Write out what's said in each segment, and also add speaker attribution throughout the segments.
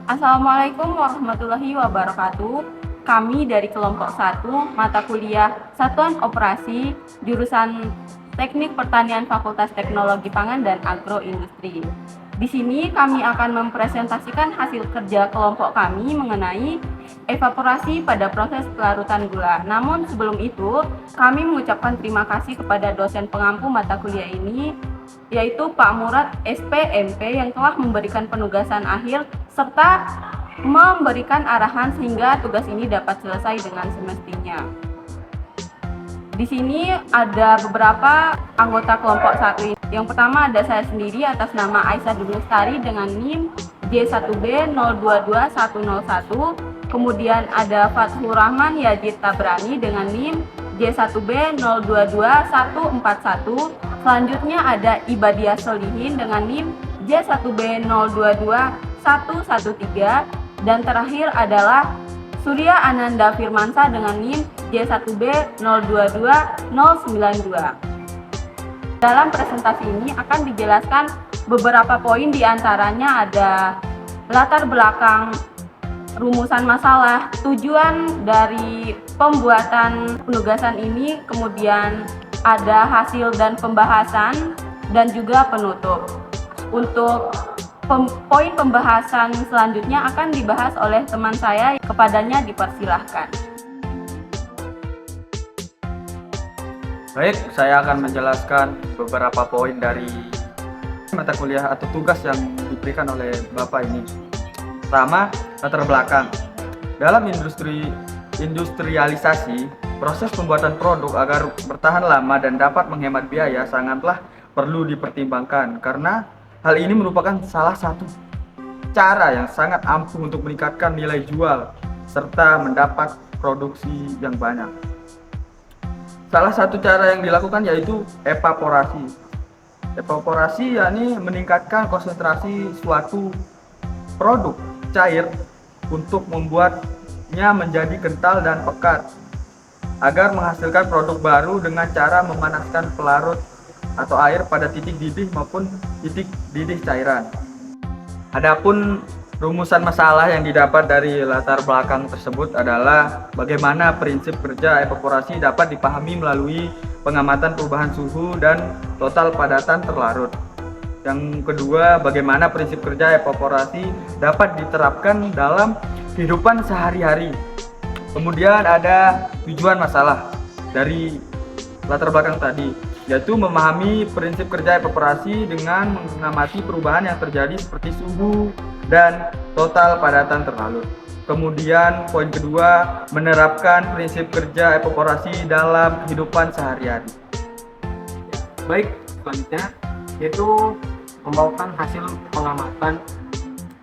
Speaker 1: Assalamualaikum warahmatullahi wabarakatuh. Kami dari kelompok 1 mata kuliah Satuan Operasi jurusan Teknik Pertanian Fakultas Teknologi Pangan dan Agroindustri. Di sini kami akan mempresentasikan hasil kerja kelompok kami mengenai evaporasi pada proses pelarutan gula. Namun sebelum itu, kami mengucapkan terima kasih kepada dosen pengampu mata kuliah ini, yaitu Pak Murad SPMP yang telah memberikan penugasan akhir serta memberikan arahan sehingga tugas ini dapat selesai dengan semestinya. Di sini ada beberapa anggota kelompok 1 ini. Yang pertama ada saya sendiri atas nama Aisyah Lestari dengan NIM J1B022101. Kemudian ada Fathur Rahman Yazid Tabrani dengan NIM J1B022141. Selanjutnya ada Ibadiah Solihin dengan NIM J1B022113. Dan terakhir adalah Surya Ananda Firmansa dengan NIM J1B022092. Dalam presentasi ini akan dijelaskan beberapa poin, diantaranya ada latar belakang rumusan masalah, tujuan dari pembuatan penugasan ini, kemudian ada hasil dan pembahasan, dan juga penutup. Untuk poin pembahasan selanjutnya akan dibahas oleh teman saya, kepadanya dipersilahkan.
Speaker 2: Baik, saya akan menjelaskan beberapa poin dari mata kuliah atau tugas yang diberikan oleh Bapak ini. Pertama, latar belakang. Dalam industrialisasi, proses pembuatan produk agar bertahan lama dan dapat menghemat biaya sangatlah perlu dipertimbangkan, karena hal ini merupakan salah satu cara yang sangat ampuh untuk meningkatkan nilai jual serta mendapat produksi yang banyak. Salah satu cara yang dilakukan yaitu evaporasi. Evaporasi yakni meningkatkan konsentrasi suatu produk cair untuk membuatnya menjadi kental dan pekat agar menghasilkan produk baru dengan cara memanaskan pelarut atau air pada titik didih maupun titik didih cairan. Adapun rumusan masalah yang didapat dari latar belakang tersebut adalah bagaimana prinsip kerja evaporasi dapat dipahami melalui pengamatan perubahan suhu dan total padatan terlarut. Yang kedua, bagaimana prinsip kerja evaporasi dapat diterapkan dalam kehidupan sehari-hari. Kemudian ada tujuan masalah dari latar belakang tadi, yaitu memahami prinsip kerja evaporasi dengan mengamati perubahan yang terjadi seperti suhu dan total padatan terlarut. Kemudian poin kedua, menerapkan prinsip kerja evaporasi dalam kehidupan sehari-hari.
Speaker 3: Baik, selanjutnya yaitu membawakan hasil pengamatan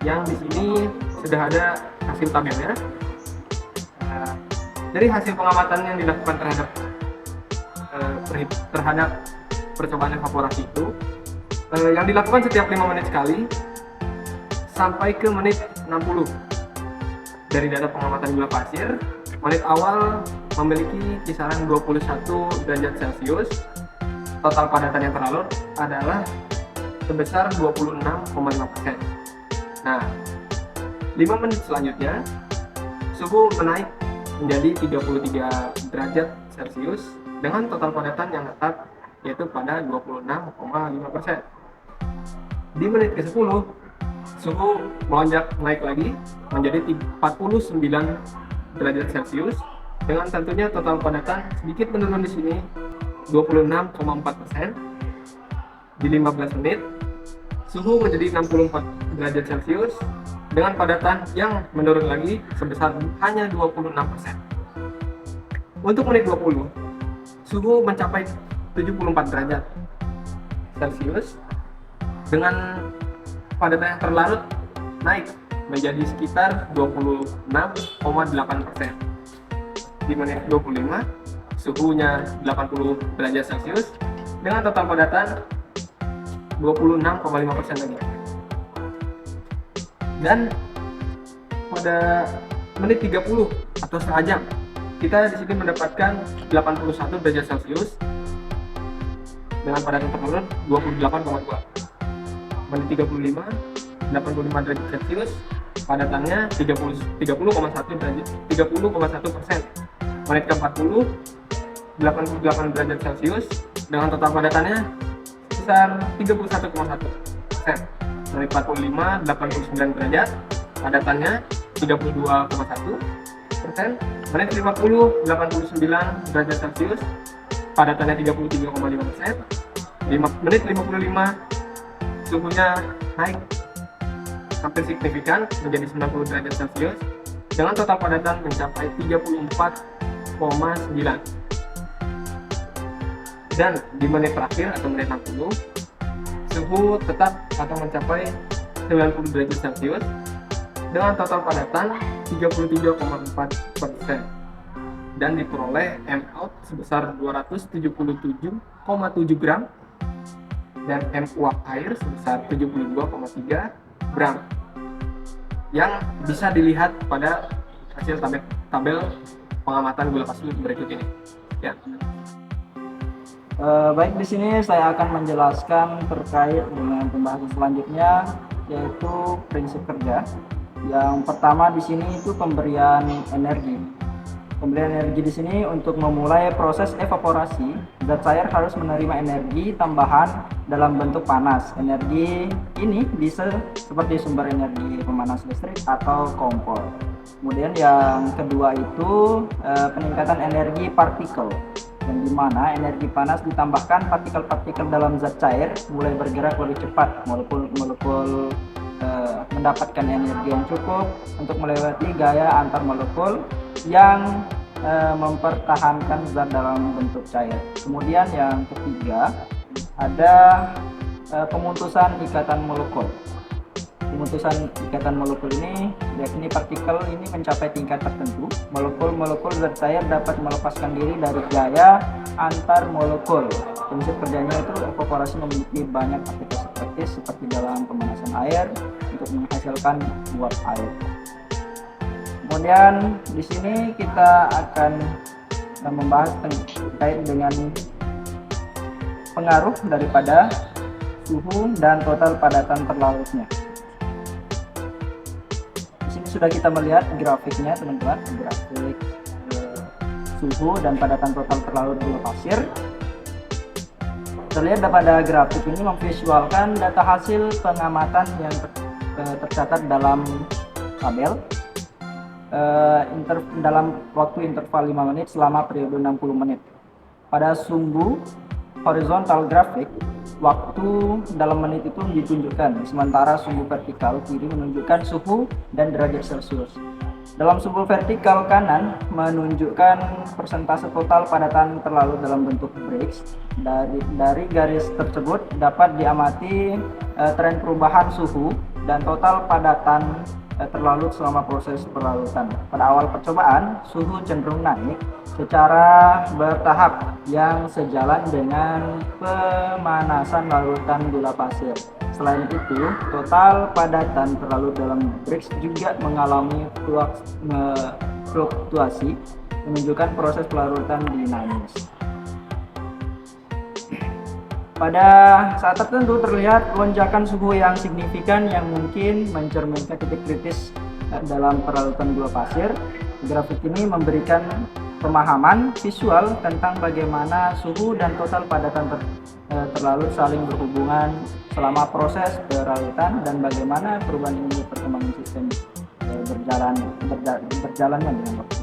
Speaker 3: yang di sini sudah ada hasil tabelnya. Dari hasil pengamatan yang dilakukan terhadap percobaan evaporasi itu, yang dilakukan setiap 5 menit sekali sampai ke menit 60. Dari data pengamatan gula pasir, menit awal memiliki kisaran 21 derajat Celcius. Total padatan yang terlarut adalah sebesar 26,5%. Nah, 5 menit selanjutnya suhu menaik menjadi 33 derajat Celcius dengan total padatan yang tetap yaitu pada 26,5%. Di menit ke-10 suhu melonjak naik lagi menjadi 49 derajat Celcius dengan tentunya total padatan sedikit menurun di sini 26,4%. Di 15 menit suhu menjadi 64 derajat Celcius dengan padatan yang menurun lagi sebesar hanya 26%. Untuk menit 20 suhu mencapai 74 derajat Celcius dengan padatan yang terlarut naik menjadi sekitar 26,8%. Di menit 25 suhunya 80 derajat Celcius dengan total padatan 26,5% lagi. Dan pada menit 30 atau setengah jam kita di sini mendapatkan 81 derajat Celcius dengan padatan terlarut 28,2. Menit 35 85 derajat Celcius padatannya 30,1%. Menit ke-40 88 derajat Celcius dengan total padatannya sebesar 31,1%. Menit 45 89 derajat, padatannya 32,1%. Menit 50 89 derajat Celcius, padatannya 33,5%. Menit 55 suhunya naik hampir signifikan menjadi 90 derajat Celcius dengan total padatan mencapai 34,9. Dan di menit terakhir atau menit 60 suhu tetap akan mencapai 90 derajat Celcius dengan total padatan 33,4% dan diperoleh M out sebesar 277,7 gram dan M uap air sebesar 72,3 gram yang bisa dilihat pada hasil tabel pengamatan gula pasir berikut ini. Ya.
Speaker 4: Baik, di sini saya akan menjelaskan terkait dengan pembahasan selanjutnya, yaitu prinsip kerja. Yang pertama di sini itu pemberian energi. Pemberian energi di sini untuk memulai proses evaporasi, zat cair harus menerima energi tambahan dalam bentuk panas. Energi ini bisa seperti sumber energi pemanas listrik atau kompor. Kemudian yang kedua itu peningkatan energi partikel, yang dimana energi panas ditambahkan partikel-partikel dalam zat cair mulai bergerak lebih cepat. Molekul mendapatkan energi yang cukup untuk melewati gaya antar molekul yang mempertahankan zat dalam bentuk cair. Kemudian yang ketiga ada pemutusan ikatan molekul. Pemutusan ikatan molekul ini yakni partikel ini mencapai tingkat tertentu. Molekul-molekul zat cair dapat melepaskan diri dari gaya antar molekul. Prinsip kerjanya itu evaporasi memiliki banyak aplikasi praktis seperti dalam pemanasan air untuk menghasilkan uap air. Kemudian di sini kita akan membahas terkait dengan pengaruh daripada suhu dan total padatan terlarutnya. Sudah kita melihat grafiknya teman-teman, grafik suhu dan padatan total terlarut gula pasir. Terlihat pada grafik ini memvisualkan data hasil pengamatan yang tercatat dalam tabel dalam waktu interval 5 menit selama periode 60 menit. Pada sumbu horizontal grafik, waktu dalam menit itu ditunjukkan, sementara sumbu vertikal kiri menunjukkan suhu dan derajat Celcius. Dalam sumbu vertikal kanan menunjukkan persentase total padatan terlarut dalam bentuk Brix. Dari garis tersebut dapat diamati tren perubahan suhu dan total padatan terlarut selama proses perlarutan. Pada awal percobaan, suhu cenderung naik secara bertahap yang sejalan dengan pemanasan larutan gula pasir. Selain itu, total padatan terlarut dalam Brix juga mengalami fluktuasi, menunjukkan proses pelarutan dinamis. Pada saat tertentu terlihat lonjakan suhu yang signifikan yang mungkin mencerminkan titik kritis dalam perlarutan gula pasir. Grafik ini memberikan pemahaman visual tentang bagaimana suhu dan total padatan terlarut saling berhubungan selama proses perlarutan dan bagaimana perubahan ini perkembangan sistem berjalannya dengan waktu.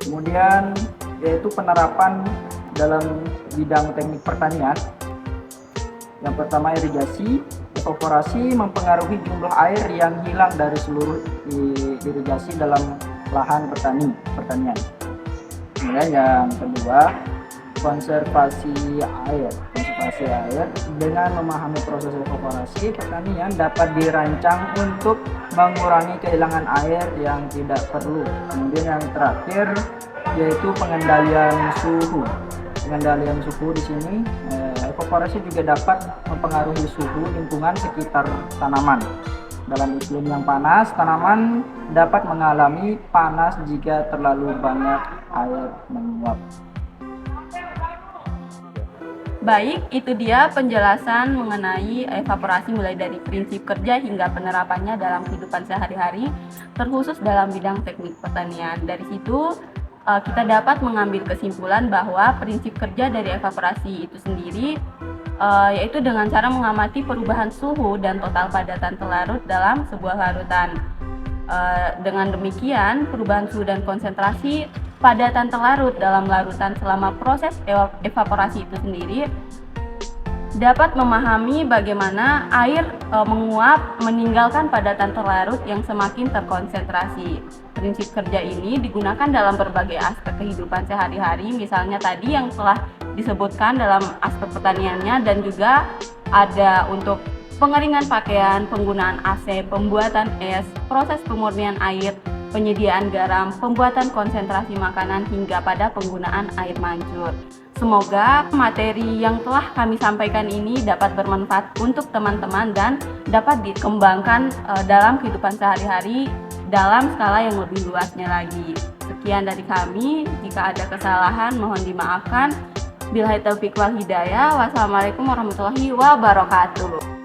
Speaker 4: Kemudian yaitu penerapan dalam bidang teknik pertanian. Yang pertama irigasi. Evaporasi mempengaruhi jumlah air yang hilang dari seluruh irigasi dalam lahan pertanian. Kemudian yang kedua, konservasi air. Konservasi air dengan memahami proses evaporasi pertanian dapat dirancang untuk mengurangi kehilangan air yang tidak perlu. Kemudian yang terakhir yaitu pengendalian suhu. Pengendalian suhu di sini evaporasi juga dapat mempengaruhi suhu lingkungan sekitar tanaman. Dalam iklim yang panas, tanaman dapat mengalami panas jika terlalu banyak air menguap.
Speaker 1: Baik, itu dia penjelasan mengenai evaporasi mulai dari prinsip kerja hingga penerapannya dalam kehidupan sehari-hari, terkhusus dalam bidang teknik pertanian. Dari situ, kita dapat mengambil kesimpulan bahwa prinsip kerja dari evaporasi itu sendiri yaitu dengan cara mengamati perubahan suhu dan total padatan telarut dalam sebuah larutan. Dengan demikian, perubahan suhu dan konsentrasi padatan telarut dalam larutan selama proses evaporasi itu sendiri dapat memahami bagaimana air menguap meninggalkan padatan telarut yang semakin terkonsentrasi. Prinsip kerja ini digunakan dalam berbagai aspek kehidupan sehari-hari, misalnya tadi yang telah disebutkan dalam aspek pertaniannya, dan juga ada untuk pengeringan pakaian, penggunaan AC, pembuatan es, proses pemurnian air, penyediaan garam, pembuatan konsentrasi makanan, hingga pada penggunaan air mancur. Semoga materi yang telah kami sampaikan ini dapat bermanfaat untuk teman-teman dan dapat dikembangkan dalam kehidupan sehari-hari dalam skala yang lebih luasnya lagi. Sekian dari kami, jika ada kesalahan mohon dimaafkan. Billahi taufiq wal hidayah. Wassalamualaikum warahmatullahi wabarakatuh.